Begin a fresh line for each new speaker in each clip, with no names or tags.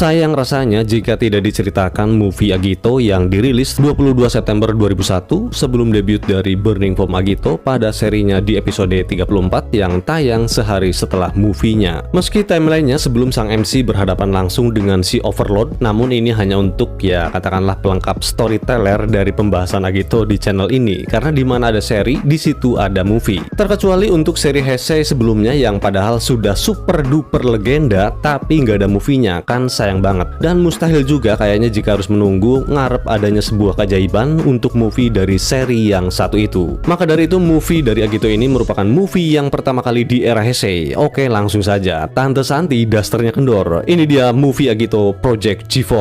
Sayang rasanya jika tidak diceritakan movie Agito yang dirilis 22 September 2001 sebelum debut dari Burning Foam Agito pada serinya di episode 34 yang tayang sehari setelah movie-nya. Meski timelinenya sebelum sang MC berhadapan langsung dengan si Overlord, namun ini hanya untuk ya katakanlah pelengkap storyteller dari pembahasan Agito di channel ini, karena di mana ada seri, di situ ada movie. Terkecuali untuk seri Heisei sebelumnya yang padahal sudah super duper legenda tapi nggak ada movie-nya, kan sayang banget. Dan mustahil juga kayaknya jika harus menunggu ngarep adanya sebuah keajaiban untuk movie dari seri yang satu itu. Maka dari itu movie dari Agito ini merupakan movie yang pertama kali di era Heisei. Oke, langsung saja, Tante Santi dasternya kendor. Ini dia movie Agito Project G4.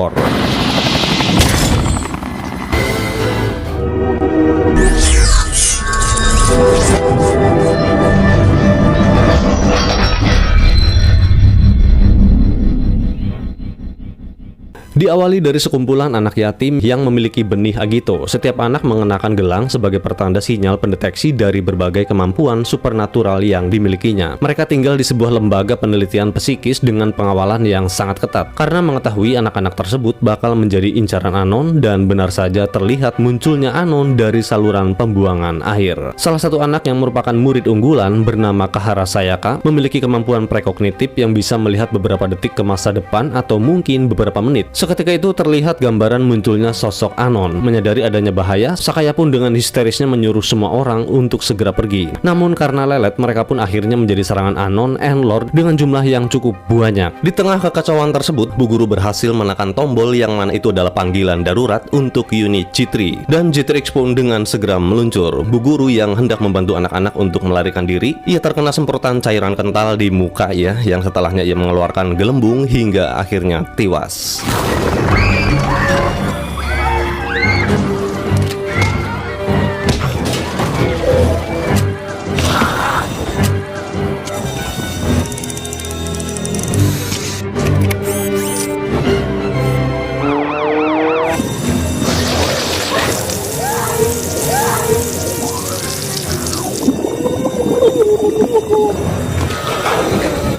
Diawali dari sekumpulan anak yatim yang memiliki benih Agito. Setiap anak mengenakan gelang sebagai pertanda sinyal pendeteksi dari berbagai kemampuan supernatural yang dimilikinya. Mereka tinggal di sebuah lembaga penelitian psikis dengan pengawalan yang sangat ketat, karena mengetahui anak-anak tersebut bakal menjadi incaran Anon, dan benar saja terlihat munculnya Anon dari saluran pembuangan air. Salah satu anak yang merupakan murid unggulan bernama Kahara Sayaka memiliki kemampuan prekognitif yang bisa melihat beberapa detik ke masa depan atau mungkin beberapa menit. Seketika itu terlihat gambaran munculnya sosok Anon. Menyadari adanya bahaya, Sakaya pun dengan histerisnya menyuruh semua orang untuk segera pergi. Namun karena lelet, mereka pun akhirnya menjadi serangan Anon and Lord dengan jumlah yang cukup banyak. Di tengah kekacauan tersebut, Bu Guru berhasil menekan tombol yang mana itu adalah panggilan darurat untuk unit G3. Dan G3X pun dengan segera meluncur. Bu Guru yang hendak membantu anak-anak untuk melarikan diri, ia terkena semprotan cairan kental di muka ya, yang setelahnya ia mengeluarkan gelembung hingga akhirnya tewas.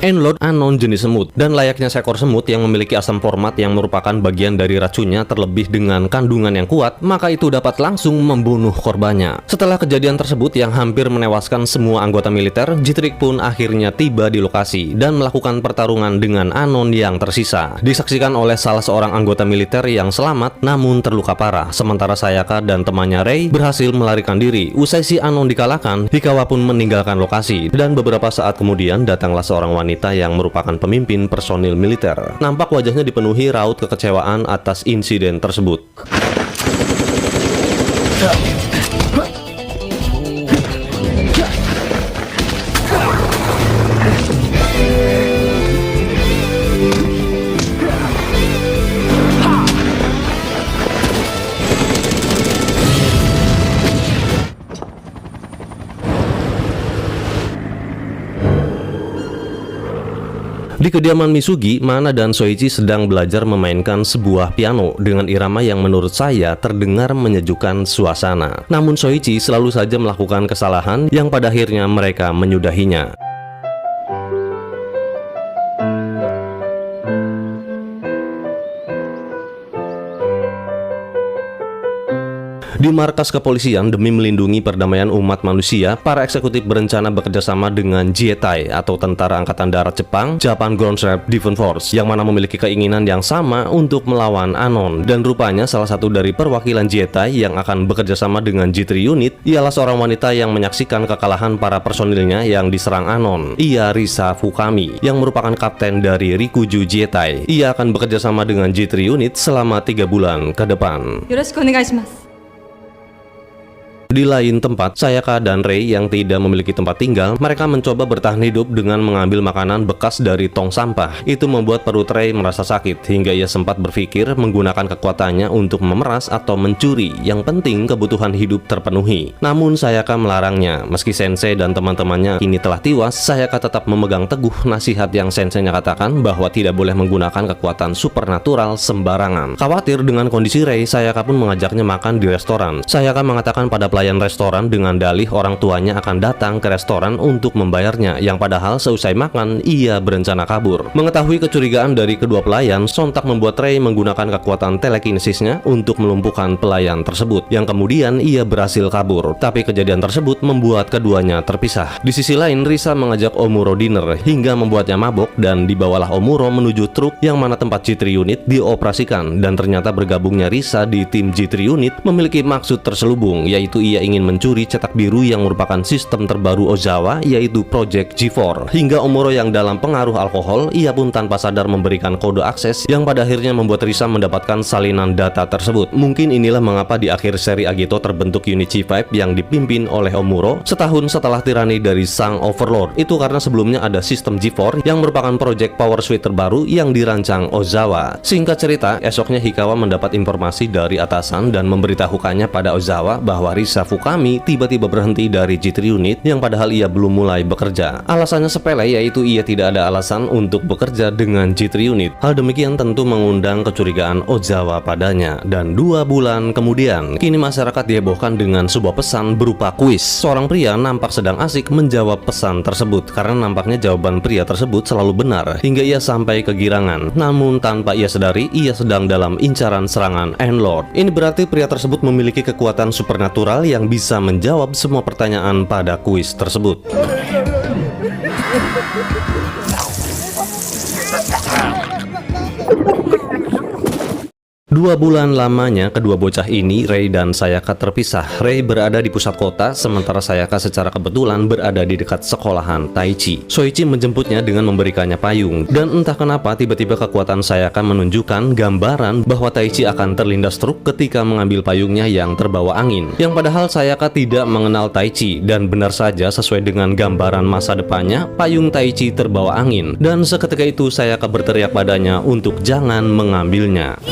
Enlord Anon jenis semut, dan layaknya seekor semut yang memiliki asam format yang merupakan bagian dari racunnya, terlebih dengan kandungan yang kuat, maka itu dapat langsung membunuh korbannya. Setelah kejadian tersebut yang hampir menewaskan semua anggota militer, G3 pun akhirnya tiba di lokasi dan melakukan pertarungan dengan Anon yang tersisa. Disaksikan oleh salah seorang anggota militer yang selamat namun terluka parah, sementara Sayaka dan temannya Rei berhasil melarikan diri. Usai si Anon dikalahkan, Hikawa pun meninggalkan lokasi, dan beberapa saat kemudian datanglah seorang wanita yang merupakan pemimpin personil militer. Nampak wajahnya dipenuhi raut kekecewaan atas insiden tersebut. Di kediaman Misugi, Mana dan Soichi sedang belajar memainkan sebuah piano dengan irama yang menurut saya terdengar menyejukkan suasana. Namun Soichi selalu saja melakukan kesalahan yang pada akhirnya mereka menyudahinya. Di markas kepolisian demi melindungi perdamaian umat manusia, para eksekutif berencana bekerjasama dengan Jietai atau Tentara Angkatan Darat Jepang, Japan Ground Defense Force, yang mana memiliki keinginan yang sama untuk melawan Anon. Dan rupanya salah satu dari perwakilan Jietai yang akan bekerjasama dengan G3 unit ialah seorang wanita yang menyaksikan kekalahan para personilnya yang diserang Anon. Ia Risa Fukami, yang merupakan kapten dari Rikuju Jietai. Ia akan bekerjasama dengan G3 unit selama 3 bulan ke depan.
Yoroshiku onegaishimasu.
Di lain tempat, Sayaka dan Rei yang tidak memiliki tempat tinggal, mereka mencoba bertahan hidup dengan mengambil makanan bekas dari tong sampah. Itu membuat perut Rei merasa sakit, hingga ia sempat berpikir menggunakan kekuatannya untuk memeras atau mencuri. Yang penting kebutuhan hidup terpenuhi. Namun Sayaka melarangnya. Meski Sensei dan teman-temannya kini telah tewas, Sayaka tetap memegang teguh nasihat yang Sensei-nya katakan bahwa tidak boleh menggunakan kekuatan supernatural sembarangan. Khawatir dengan kondisi Rei, Sayaka pun mengajaknya makan di restoran. Sayaka mengatakan pada pelayan pelayan restoran dengan dalih orang tuanya akan datang ke restoran untuk membayarnya, yang padahal seusai makan ia berencana kabur. Mengetahui kecurigaan dari kedua pelayan, sontak membuat Ray menggunakan kekuatan telekinesisnya untuk melumpuhkan pelayan tersebut, yang kemudian ia berhasil kabur. Tapi kejadian tersebut membuat keduanya terpisah. Di sisi lain, Risa mengajak Omuro dinner hingga membuatnya mabok, dan dibawalah Omuro menuju truk yang mana tempat G3 unit dioperasikan. Dan ternyata bergabungnya Risa di tim G3 unit memiliki maksud terselubung, yaitu ia ingin mencuri cetak biru yang merupakan sistem terbaru Ozawa, yaitu Project G4. Hingga Omuro yang dalam pengaruh alkohol, ia pun tanpa sadar memberikan kode akses yang pada akhirnya membuat Risa mendapatkan salinan data tersebut. Mungkin inilah mengapa di akhir seri Agito terbentuk unit G5 yang dipimpin oleh Omuro setahun setelah tirani dari sang Overlord. Itu karena sebelumnya ada sistem G4 yang merupakan project power suite terbaru yang dirancang Ozawa. Singkat cerita, esoknya Hikawa mendapat informasi dari atasan dan memberitahukannya pada Ozawa bahwa Risa Fukami tiba-tiba berhenti dari G3 unit yang padahal ia belum mulai bekerja. Alasannya sepele, yaitu ia tidak ada alasan untuk bekerja dengan G3 unit. Hal demikian tentu mengundang kecurigaan Ozawa padanya. Dan 2 bulan kemudian, kini masyarakat dihebohkan dengan sebuah pesan berupa kuis. Seorang pria nampak sedang asik menjawab pesan tersebut karena nampaknya jawaban pria tersebut selalu benar hingga ia sampai kegirangan. Namun tanpa ia sadari, ia sedang dalam incaran serangan Endlord. Ini berarti pria tersebut memiliki kekuatan supernatural yang bisa menjawab semua pertanyaan pada kuis tersebut. 2 bulan lamanya kedua bocah ini, Ray dan Sayaka, terpisah. Ray berada di pusat kota, sementara Sayaka secara kebetulan berada di dekat sekolahan Taichi. Soichi menjemputnya dengan memberikannya payung, dan entah kenapa tiba-tiba kekuatan Sayaka menunjukkan gambaran bahwa Taichi akan terlindas truk ketika mengambil payungnya yang terbawa angin. Yang padahal Sayaka tidak mengenal Taichi, dan benar saja sesuai dengan gambaran masa depannya, payung Taichi terbawa angin. Dan seketika itu Sayaka berteriak padanya untuk jangan mengambilnya.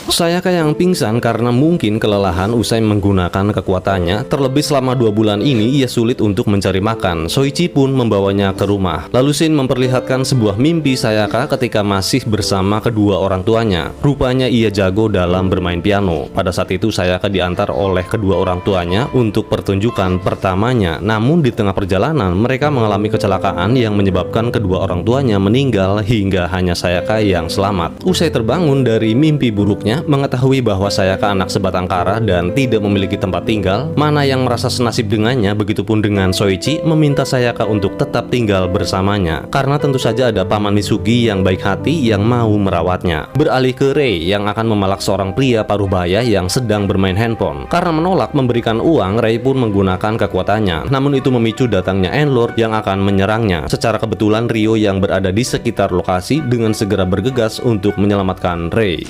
Sayaka yang pingsan karena mungkin kelelahan usai menggunakan kekuatannya. Terlebih selama 2 bulan ini ia sulit untuk mencari makan. Soichi pun membawanya ke rumah. Lalu Shin memperlihatkan sebuah mimpi Sayaka ketika masih bersama kedua orang tuanya. Rupanya ia jago dalam bermain piano. Pada saat itu Sayaka diantar oleh kedua orang tuanya untuk pertunjukan pertamanya. Namun di tengah perjalanan mereka mengalami kecelakaan yang menyebabkan kedua orang tuanya meninggal hingga hanya Sayaka yang selamat. Usai terbangun dari mimpi buruknya, mengetahui bahwa Sayaka anak sebatang kara dan tidak memiliki tempat tinggal, Mana yang merasa senasib dengannya, begitupun dengan Soichi, meminta Sayaka untuk tetap tinggal bersamanya karena tentu saja ada paman Mitsugi yang baik hati yang mau merawatnya. Beralih ke Rei yang akan memalak seorang pria paruh baya yang sedang bermain handphone. Karena menolak memberikan uang, Rei pun menggunakan kekuatannya. Namun itu memicu datangnya Endlord yang akan menyerangnya. Secara kebetulan Ryo yang berada di sekitar lokasi dengan segera bergegas untuk menyelamatkan Rei.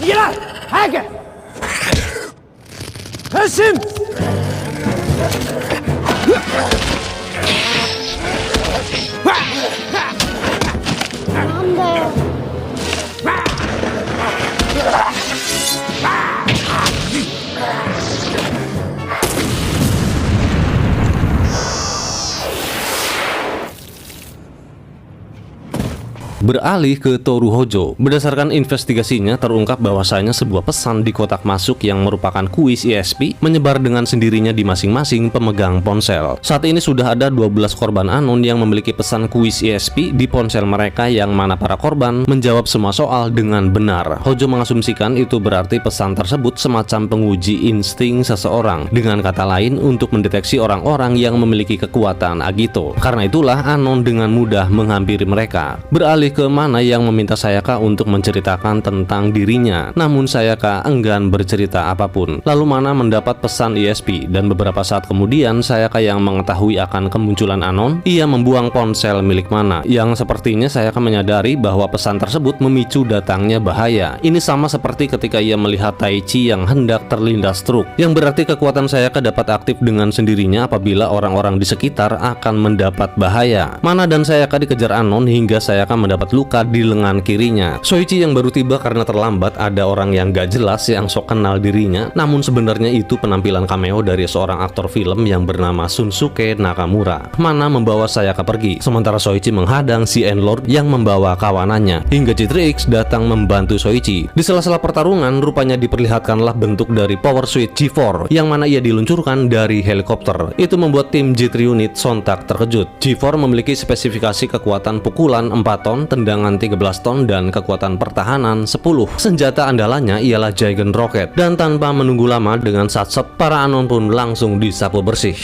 Beralih ke Toru Hojo, berdasarkan investigasinya terungkap bahwasanya sebuah pesan di kotak masuk yang merupakan kuis ESP menyebar dengan sendirinya di masing-masing pemegang ponsel. Saat ini sudah ada 12 korban anon yang memiliki pesan kuis ESP di ponsel mereka, yang mana para korban menjawab semua soal dengan benar. Hojo mengasumsikan itu berarti pesan tersebut semacam penguji insting seseorang, dengan kata lain untuk mendeteksi orang-orang yang memiliki kekuatan Agito. Karena itulah anon dengan mudah menghampiri mereka. Beralih ke Mana yang meminta Sayaka untuk menceritakan tentang dirinya, namun Sayaka enggan bercerita apapun. Lalu Mana mendapat pesan ESP, dan beberapa saat kemudian Sayaka yang mengetahui akan kemunculan anon, ia membuang ponsel milik Mana, yang sepertinya Sayaka menyadari bahwa pesan tersebut memicu datangnya bahaya. Ini sama seperti ketika ia melihat Taichi yang hendak terlindas truk, yang berarti kekuatan Sayaka dapat aktif dengan sendirinya apabila orang-orang di sekitar akan mendapat bahaya. Mana dan Sayaka dikejar anon hingga Sayaka mendapat mendapat luka di lengan kirinya. Soichi yang baru tiba karena terlambat, ada orang yang gak jelas yang sok kenal dirinya, namun sebenarnya itu penampilan cameo dari seorang aktor film yang bernama Shunsuke Nakamura, mana membawa Sayaka pergi, sementara Soichi menghadang si N-Lord yang membawa kawanannya, hingga G3X datang membantu Soichi. Di sela-sela pertarungan, rupanya diperlihatkanlah bentuk dari Power Suit G4 yang mana ia diluncurkan dari helikopter. Itu membuat tim G3 unit sontak terkejut. G4 memiliki spesifikasi kekuatan pukulan 4 ton, tendangan 13 ton, dan kekuatan pertahanan 10. Senjata andalannya ialah Giant Rocket, dan tanpa menunggu lama dengan satset, para Anon pun langsung disapu bersih.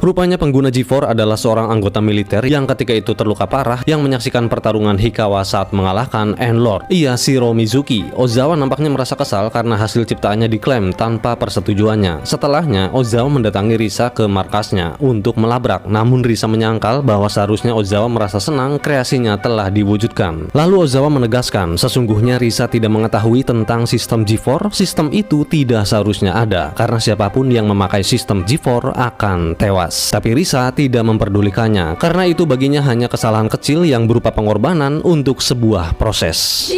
Rupanya pengguna G4 adalah seorang anggota militer yang ketika itu terluka parah yang menyaksikan pertarungan Hikawa saat mengalahkan N-Lord. Ia Shiro Mizuki. Ozawa nampaknya merasa kesal karena hasil ciptaannya diklaim tanpa persetujuannya. Setelahnya, Ozawa mendatangi Risa ke markasnya untuk melabrak, namun Risa menyangkal bahwa seharusnya Ozawa merasa senang kreasinya telah diwujudkan. Lalu Ozawa menegaskan, sesungguhnya Risa tidak mengetahui tentang sistem G4. Sistem itu tidak seharusnya ada, karena siapapun yang memakai sistem G4 akan tewas. Tapi Risa tidak memperdulikannya, karena itu baginya hanya kesalahan kecil yang berupa pengorbanan untuk sebuah proses.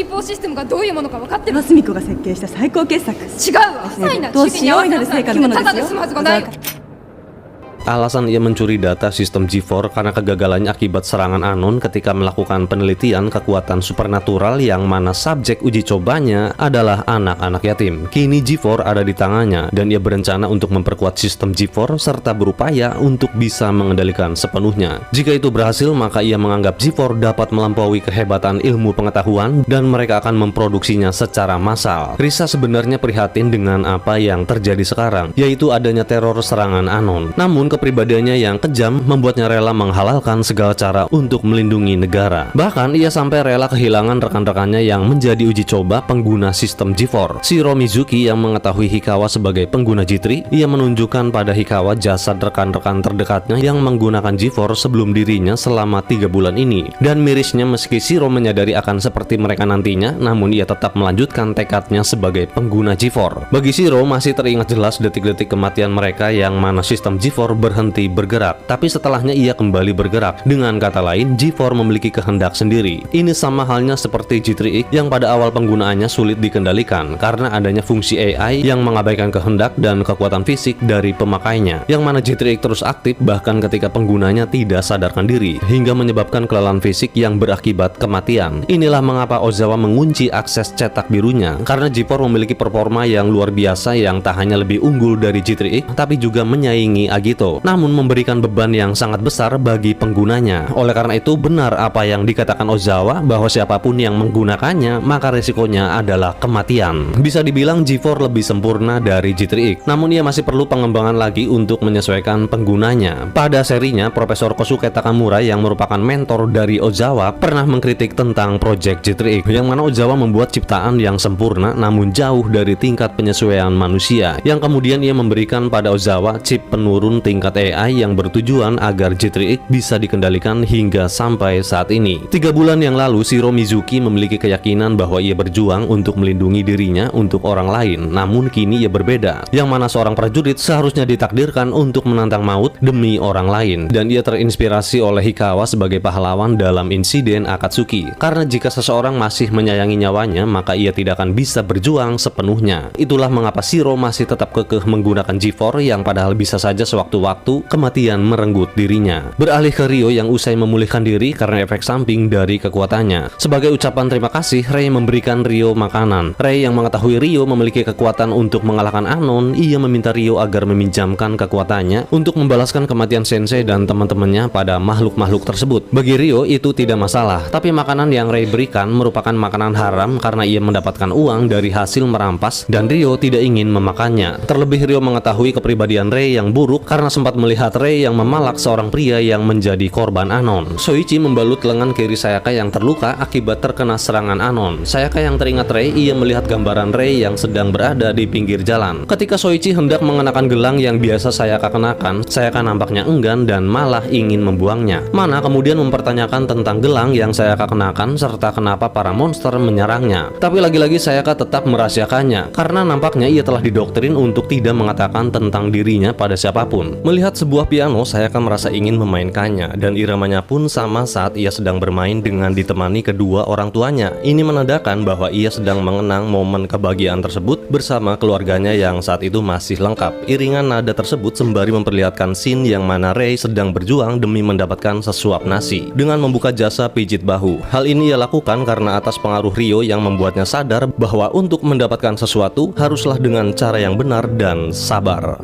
Alasan ia mencuri data sistem G4 karena kegagalannya akibat serangan Anon ketika melakukan penelitian kekuatan supernatural yang mana subjek uji cobanya adalah anak-anak yatim. Kini G4 ada di tangannya dan ia berencana untuk memperkuat sistem G4 serta berupaya untuk bisa mengendalikan sepenuhnya. Jika itu berhasil, maka ia menganggap G4 dapat melampaui kehebatan ilmu pengetahuan dan mereka akan memproduksinya secara massal. Risa sebenarnya prihatin dengan apa yang terjadi sekarang, yaitu adanya teror serangan Anon. Namun kepribadiannya yang kejam membuatnya rela menghalalkan segala cara untuk melindungi negara. Bahkan ia sampai rela kehilangan rekan-rekannya yang menjadi uji coba pengguna sistem G4. Shiro Mizuki yang mengetahui Hikawa sebagai pengguna G3, ia menunjukkan pada Hikawa jasad rekan-rekan terdekatnya yang menggunakan G4 sebelum dirinya selama 3 bulan ini. Dan mirisnya meski Shiro menyadari akan seperti mereka nantinya, namun ia tetap melanjutkan tekadnya sebagai pengguna G4. Bagi Shiro masih teringat jelas detik-detik kematian mereka yang mana sistem G4 berhenti bergerak, tapi setelahnya ia kembali bergerak. Dengan kata lain, G4 memiliki kehendak sendiri. Ini sama halnya seperti G3X yang pada awal penggunaannya sulit dikendalikan karena adanya fungsi AI yang mengabaikan kehendak dan kekuatan fisik dari pemakainya, yang mana G3X terus aktif bahkan ketika penggunanya tidak sadarkan diri, hingga menyebabkan kelelahan fisik yang berakibat kematian. Inilah mengapa Ozawa mengunci akses cetak birunya, karena G4 memiliki performa yang luar biasa yang tak hanya lebih unggul dari G3X, tapi juga menyaingi Agito, namun memberikan beban yang sangat besar bagi penggunanya. Oleh karena itu, benar apa yang dikatakan Ozawa bahwa siapapun yang menggunakannya maka resikonya adalah kematian. Bisa dibilang G4 lebih sempurna dari G3X, namun ia masih perlu pengembangan lagi untuk menyesuaikan penggunanya. Pada serinya, Profesor Kosuke Takamura yang merupakan mentor dari Ozawa pernah mengkritik tentang project G3X, yang mana Ozawa membuat ciptaan yang sempurna namun jauh dari tingkat penyesuaian manusia, yang kemudian ia memberikan pada Ozawa chip penurun tingkat AI yang bertujuan agar G3X bisa dikendalikan hingga sampai saat ini. 3 bulan yang lalu, Shiro Mizuki memiliki keyakinan bahwa ia berjuang untuk melindungi dirinya untuk orang lain, namun kini ia berbeda, yang mana seorang prajurit seharusnya ditakdirkan untuk menantang maut demi orang lain, dan ia terinspirasi oleh Hikawa sebagai pahlawan dalam insiden Akatsuki, karena jika seseorang masih menyayangi nyawanya maka ia tidak akan bisa berjuang sepenuhnya. Itulah mengapa Shiro masih tetap kekeh menggunakan G4 yang padahal bisa saja sewaktu-waktu kematian merenggut dirinya. Beralih ke Ryo yang usai memulihkan diri karena efek samping dari kekuatannya. Sebagai ucapan terima kasih, Rei memberikan Ryo makanan. Rei yang mengetahui Ryo memiliki kekuatan untuk mengalahkan Anon, ia meminta Ryo agar meminjamkan kekuatannya untuk membalaskan kematian Sensei dan teman-temannya pada makhluk-makhluk tersebut. Bagi Ryo itu tidak masalah, tapi makanan yang Rei berikan merupakan makanan haram karena ia mendapatkan uang dari hasil merampas dan Ryo tidak ingin memakannya. Terlebih Ryo mengetahui kepribadian Rei yang buruk karena sempat melihat Rei yang memalak seorang pria yang menjadi korban Anon. Soichi membalut lengan kiri Sayaka yang terluka akibat terkena serangan Anon. Sayaka yang teringat Rei, ia melihat gambaran Rei yang sedang berada di pinggir jalan. Ketika Soichi hendak mengenakan gelang yang biasa Sayaka kenakan, Sayaka nampaknya enggan dan malah ingin membuangnya. Mana kemudian mempertanyakan tentang gelang yang Sayaka kenakan serta kenapa para monster menyerangnya. Tapi lagi-lagi Sayaka tetap merahasiakannya karena nampaknya ia telah didoktrin untuk tidak mengatakan tentang dirinya pada siapapun. Melihat sebuah piano, Sayaka merasa ingin memainkannya dan iramanya pun sama saat ia sedang bermain dengan ditemani kedua orang tuanya. Ini menandakan bahwa ia sedang mengenang momen kebahagiaan tersebut bersama keluarganya yang saat itu masih lengkap. Iringan nada tersebut sembari memperlihatkan scene yang mana Rei sedang berjuang demi mendapatkan sesuap nasi dengan membuka jasa pijit bahu. Hal ini ia lakukan karena atas pengaruh Ryo yang membuatnya sadar bahwa untuk mendapatkan sesuatu haruslah dengan cara yang benar dan sabar.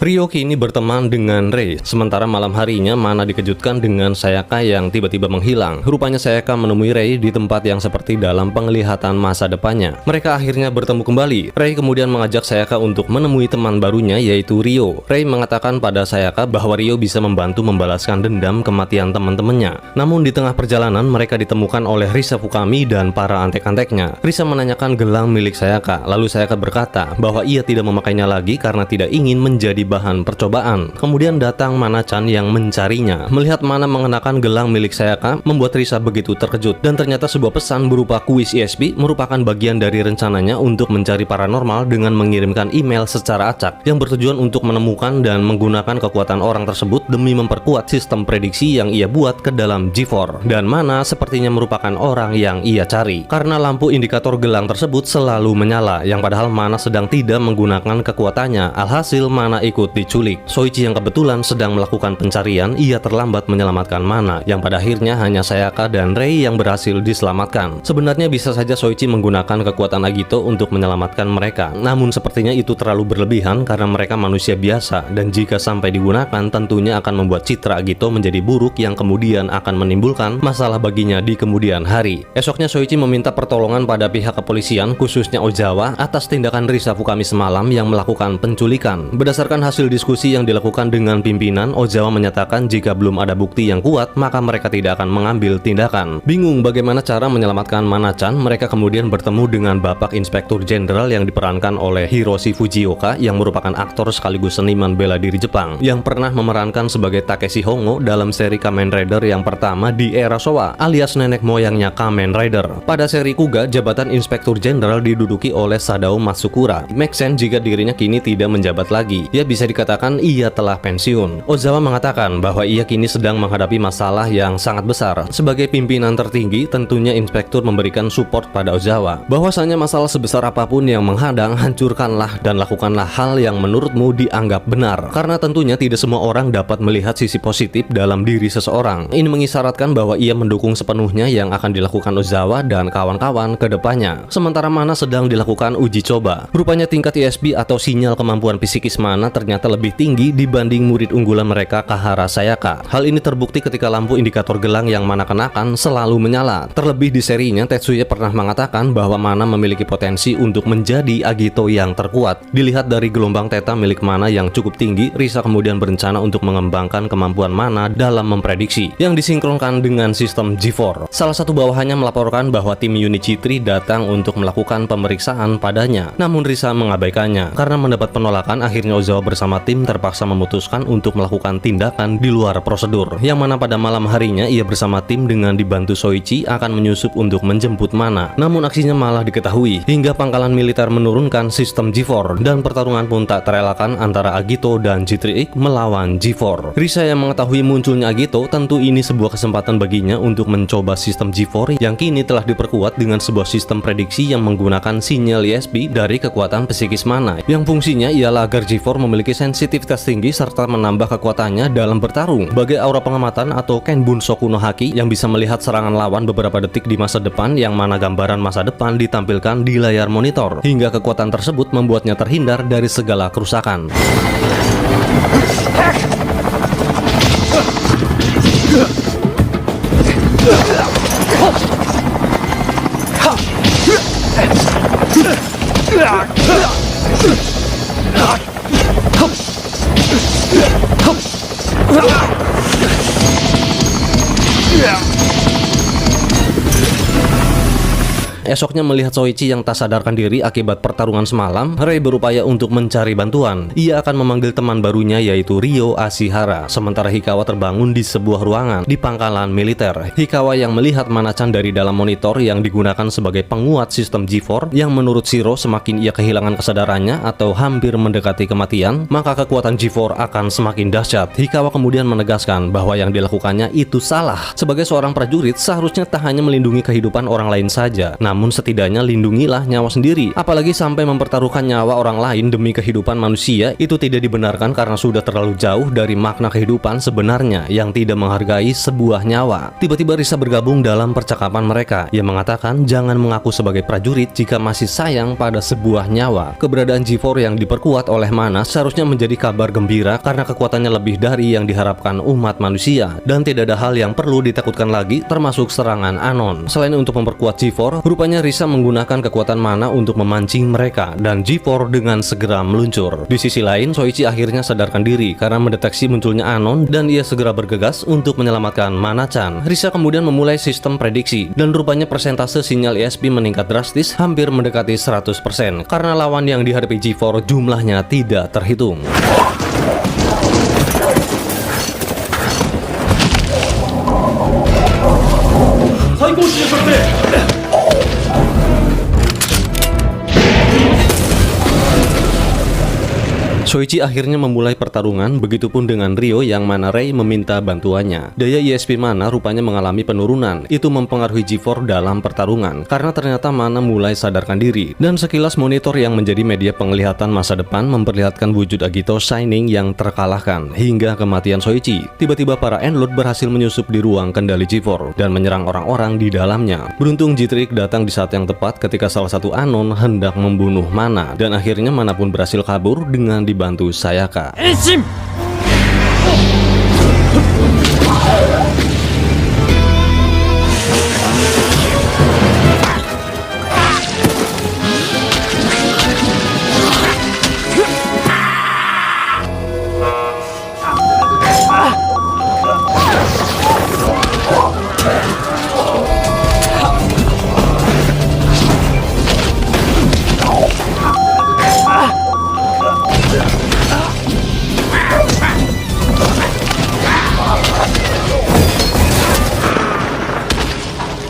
Ryo kini berteman dengan Rei, sementara malam harinya Mana dikejutkan dengan Sayaka yang tiba-tiba menghilang. Rupanya Sayaka menemui Rei di tempat yang seperti dalam penglihatan masa depannya. Mereka akhirnya bertemu kembali. Rei kemudian mengajak Sayaka untuk menemui teman barunya yaitu Ryo. Rei mengatakan pada Sayaka bahwa Ryo bisa membantu membalaskan dendam kematian teman-temannya. Namun di tengah perjalanan mereka ditemukan oleh Risa Fukami dan para antek-anteknya. Risa menanyakan gelang milik Sayaka, lalu Sayaka berkata bahwa ia tidak memakainya lagi karena tidak ingin menjadi bahan percobaan. Kemudian datang Mana-chan yang mencarinya. Melihat Mana mengenakan gelang milik Sayaka membuat Risa begitu terkejut, dan ternyata sebuah pesan berupa kuis ESP merupakan bagian dari rencananya untuk mencari paranormal dengan mengirimkan email secara acak yang bertujuan untuk menemukan dan menggunakan kekuatan orang tersebut demi memperkuat sistem prediksi yang ia buat ke dalam G4. Dan Mana sepertinya merupakan orang yang ia cari karena lampu indikator gelang tersebut selalu menyala, yang padahal Mana sedang tidak menggunakan kekuatannya. Alhasil Mana ikut diculik. Soichi yang kebetulan sedang melakukan pencarian, ia terlambat menyelamatkan Mana, yang pada akhirnya hanya Sayaka dan Rei yang berhasil diselamatkan. Sebenarnya bisa saja Soichi menggunakan kekuatan Agito untuk menyelamatkan mereka, namun sepertinya itu terlalu berlebihan karena mereka manusia biasa, dan jika sampai digunakan tentunya akan membuat citra Agito menjadi buruk yang kemudian akan menimbulkan masalah baginya di kemudian hari. Esoknya Soichi meminta pertolongan pada pihak kepolisian, khususnya Ozawa, atas tindakan Risa Fukami semalam yang melakukan penculikan. Berdasarkan hasil diskusi yang dilakukan dengan pimpinan, Ozawa menyatakan jika belum ada bukti yang kuat, maka mereka tidak akan mengambil tindakan. Bingung bagaimana cara menyelamatkan Mana-chan, mereka kemudian bertemu dengan Bapak Inspektur Jenderal yang diperankan oleh Hiroshi Fujioka, yang merupakan aktor sekaligus seniman bela diri Jepang yang pernah memerankan sebagai Takeshi Hongo dalam seri Kamen Rider yang pertama di era Showa, alias nenek moyangnya Kamen Rider. Pada seri Kuga, jabatan Inspektur Jenderal diduduki oleh Sadao Matsukura. Make sense jika dirinya kini tidak menjabat lagi. Ya, bisa dikatakan ia telah pensiun. Ozawa mengatakan bahwa ia kini sedang menghadapi masalah yang sangat besar. Sebagai pimpinan tertinggi, tentunya inspektur memberikan support pada Ozawa. Bahwasanya masalah sebesar apapun yang menghadang, hancurkanlah dan lakukanlah hal yang menurutmu dianggap benar. Karena tentunya tidak semua orang dapat melihat sisi positif dalam diri seseorang. Ini mengisyaratkan bahwa ia mendukung sepenuhnya yang akan dilakukan Ozawa dan kawan-kawan ke depannya. Sementara Mana sedang dilakukan uji coba. Rupanya tingkat ESP atau sinyal kemampuan psikis Mana ternyata lebih tinggi dibanding murid unggulan mereka, Kahara Sayaka. Hal ini terbukti ketika lampu indikator gelang yang Mana kenakan selalu menyala. Terlebih di serinya, Tetsuya pernah mengatakan bahwa Mana memiliki potensi untuk menjadi Agito yang terkuat. Dilihat dari gelombang theta milik Mana yang cukup tinggi, Risa kemudian berencana untuk mengembangkan kemampuan Mana dalam memprediksi yang disinkronkan dengan sistem G4. Salah satu bawahannya melaporkan bahwa tim unit G3 datang untuk melakukan pemeriksaan padanya, namun Risa mengabaikannya. Karena mendapat penolakan, akhirnya Ozawa bersama tim terpaksa memutuskan untuk melakukan tindakan di luar prosedur, yang mana pada malam harinya ia bersama tim dengan dibantu Soichi akan menyusup untuk menjemput Mana. Namun aksinya malah diketahui hingga pangkalan militer menurunkan sistem G4 dan pertarungan pun tak terelakkan antara Agito dan G3X melawan G4. Risa yang mengetahui munculnya Agito, tentu ini sebuah kesempatan baginya untuk mencoba sistem G4 yang kini telah diperkuat dengan sebuah sistem prediksi yang menggunakan sinyal ESP dari kekuatan psikis Mana, yang fungsinya ialah agar G4 memiliki memiliki sensitivitas tinggi serta menambah kekuatannya dalam bertarung. Bagai aura pengamatan atau Kenbun Soku no Haki yang bisa melihat serangan lawan beberapa detik di masa depan, yang mana gambaran masa depan ditampilkan di layar monitor, hingga kekuatan tersebut membuatnya terhindar dari segala kerusakan. Esoknya melihat Soichi yang tak sadarkan diri akibat pertarungan semalam, Rei berupaya untuk mencari bantuan. Ia akan memanggil teman barunya yaitu Ryo Ashihara, sementara Hikawa terbangun di sebuah ruangan di pangkalan militer. Hikawa yang melihat Mana-chan dari dalam monitor yang digunakan sebagai penguat sistem G4 yang menurut Shiro semakin ia kehilangan kesadarannya atau hampir mendekati kematian, maka kekuatan G4 akan semakin dahsyat. Hikawa kemudian menegaskan bahwa yang dilakukannya itu salah. Sebagai seorang prajurit, seharusnya tak hanya melindungi kehidupan orang lain saja, namun setidaknya lindungilah nyawa sendiri. Apalagi sampai mempertaruhkan nyawa orang lain demi kehidupan manusia, itu tidak dibenarkan karena sudah terlalu jauh dari makna kehidupan sebenarnya yang tidak menghargai sebuah nyawa. Tiba-tiba Risa bergabung dalam percakapan mereka. Ia mengatakan jangan mengaku sebagai prajurit jika masih sayang pada sebuah nyawa. Keberadaan G4 yang diperkuat oleh Mana seharusnya menjadi kabar gembira karena kekuatannya lebih dari yang diharapkan umat manusia, dan tidak ada hal yang perlu ditakutkan lagi termasuk serangan Anon. Selain untuk memperkuat G4, rupanya Risa menggunakan kekuatan Mana untuk memancing mereka dan G4 dengan segera meluncur. Di sisi lain, Soichi akhirnya sadarkan diri karena mendeteksi munculnya Anon dan ia segera bergegas untuk menyelamatkan Mana-chan. Risa kemudian memulai sistem prediksi dan rupanya persentase sinyal ESP meningkat drastis hampir mendekati 100% karena lawan yang dihadapi G4 jumlahnya tidak terhitung. Soichi akhirnya memulai pertarungan, begitupun dengan Ryo yang mana Rei meminta bantuannya. Daya ESP Mana rupanya mengalami penurunan. Itu mempengaruhi G4 dalam pertarungan karena ternyata Mana mulai sadarkan diri. Dan sekilas monitor yang menjadi media penglihatan masa depan memperlihatkan wujud Agito Shining yang terkalahkan hingga kematian Soichi. Tiba-tiba para Endlord berhasil menyusup di ruang kendali G4 dan menyerang orang-orang di dalamnya. Beruntung G-Trick datang di saat yang tepat ketika salah satu Anon hendak membunuh Mana, dan akhirnya Mana pun berhasil kabur dengan dibantu Sayaka. Enshin!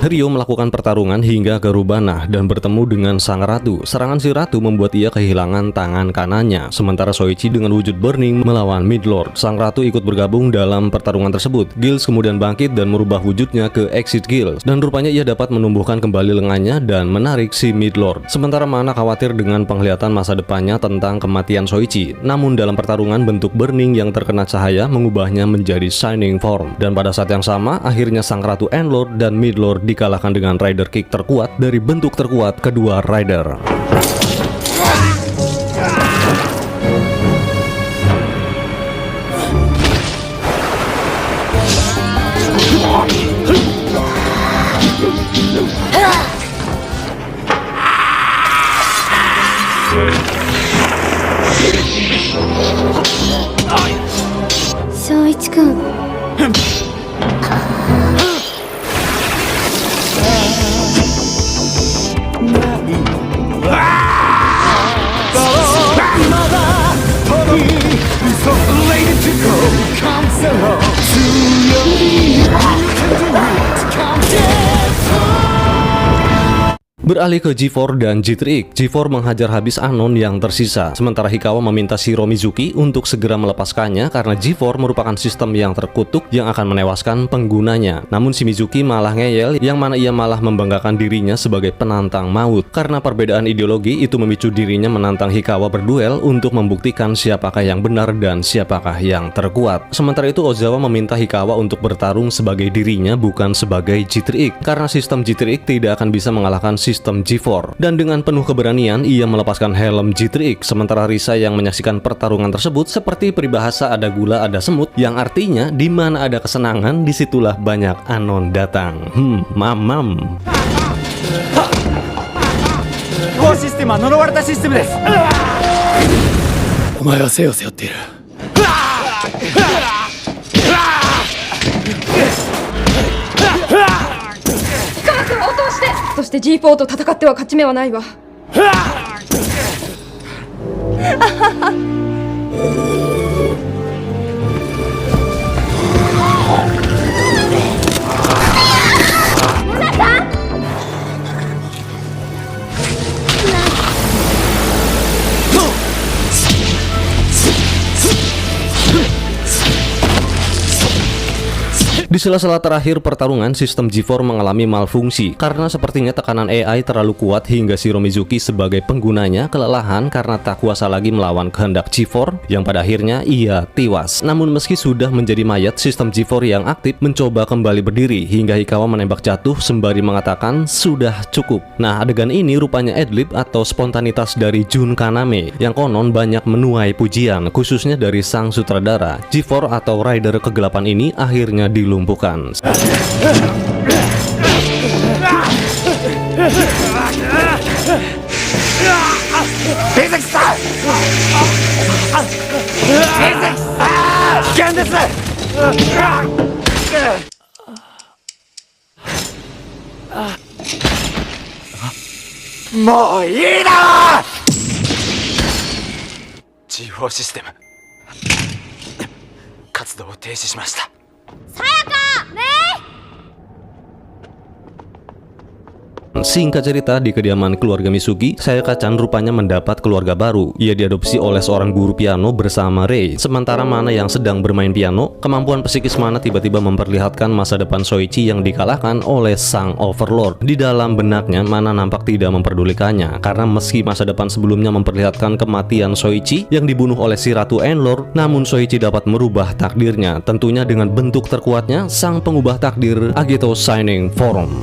Ryo melakukan pertarungan hingga ke Rubana dan bertemu dengan sang ratu. Serangan si ratu membuat ia kehilangan tangan kanannya, sementara Soichi dengan wujud Burning melawan Midlord. Sang ratu ikut bergabung dalam pertarungan tersebut. Gills kemudian bangkit dan merubah wujudnya ke Exit Gills, dan rupanya ia dapat menumbuhkan kembali lengannya dan menarik si Midlord. Sementara Mana khawatir dengan penglihatan masa depannya tentang kematian Soichi. Namun dalam pertarungan, bentuk Burning yang terkena cahaya mengubahnya menjadi Shining Form, dan pada saat yang sama akhirnya sang ratu Endlord dan Midlord dikalahkan dengan Rider Kick terkuat dari bentuk terkuat kedua Rider.
Soichi-kun.
Beralih ke G4 dan G3X, G4 menghajar habis Anon yang tersisa, sementara Hikawa meminta Shiro Mizuki untuk segera melepaskannya karena G4 merupakan sistem yang terkutuk yang akan menewaskan penggunanya. Namun si Mizuki malah ngeyel, yang mana ia malah membanggakan dirinya sebagai penantang maut. Karena perbedaan ideologi itu memicu dirinya menantang Hikawa berduel untuk membuktikan siapakah yang benar dan siapakah yang terkuat. Sementara itu Ozawa meminta Hikawa untuk bertarung sebagai dirinya bukan sebagai G3X, karena sistem G3X tidak akan bisa mengalahkan sistem G4. Dan dengan penuh keberanian ia melepaskan helm G3X, sementara Risa yang menyaksikan pertarungan tersebut seperti peribahasa ada gula ada semut, yang artinya di mana ada kesenangan disitulah banyak Anon datang. Mamam.
当システムは呪われたシステムです。お前は生を背負っている。
カマ君を通して、そして G4 と戦っては勝ち目はないわ。
Di sela-sela terakhir pertarungan, sistem G4 mengalami malfungsi karena sepertinya tekanan AI terlalu kuat hingga Shiro Mizuki sebagai penggunanya kelelahan karena tak kuasa lagi melawan kehendak G4 yang pada akhirnya ia tewas. Namun meski sudah menjadi mayat, sistem G4 yang aktif mencoba kembali berdiri hingga Hikawa menembak jatuh sembari mengatakan sudah cukup. Nah, adegan ini rupanya adlib atau spontanitas dari Jun Kaname yang konon banyak menuai pujian khususnya dari sang sutradara. G4 atau Rider Kegelapan ini akhirnya dilumpuhkan.
もういいだろ G4 システム活動を停止しました。
Singkat cerita, di kediaman keluarga Misugi, Sayaka-chan rupanya mendapat keluarga baru. Ia diadopsi oleh seorang guru piano bersama Rei. Sementara Mana yang sedang bermain piano, kemampuan psikis Mana tiba-tiba memperlihatkan masa depan Soichi yang dikalahkan oleh sang Overlord. Di dalam benaknya, Mana nampak tidak memperdulikannya, karena meski masa depan sebelumnya memperlihatkan kematian Soichi yang dibunuh oleh si Ratu Enlor, namun Soichi dapat merubah takdirnya, tentunya dengan bentuk terkuatnya sang pengubah takdir, Ageto Shining Form.